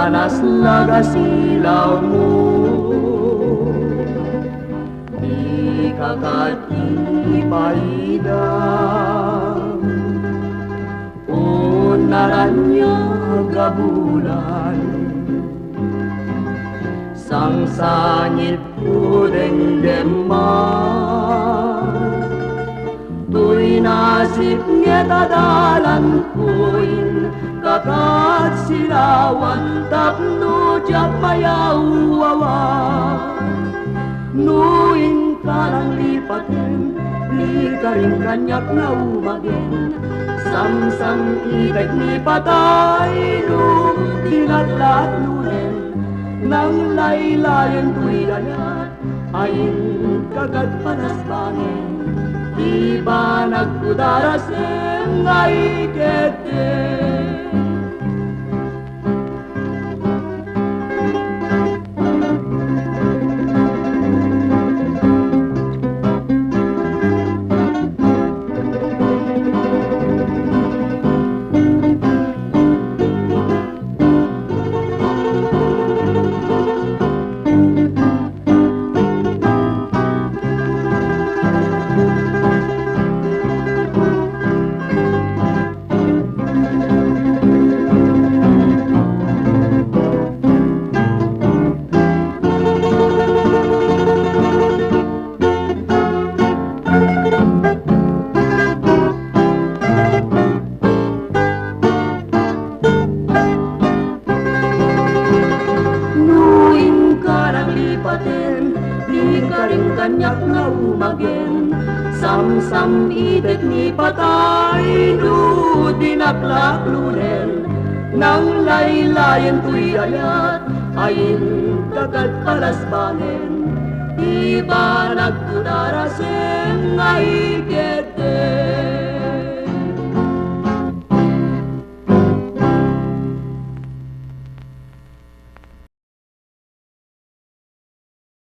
panas lagasilaw mo. Di kakatipaidang unaranya gabulan sang sangit ko dengdeman tuy nasib niya tadalan ko'y kakat silawan tapno diyak mayawawa nuin kalang lipatin ni karing kanyak na umagin samsam itek ni patay no dinatlat nunin nang laylayan tuy ganat ayin kagat panas bangin di ba nagkudaraseng ay kete. Di karing kanyak na umagin samsam itek ni patay no dinaklak lunen nang laylayan tuy ayat ayin kagat palas bangin di ba nagkudaraseng ay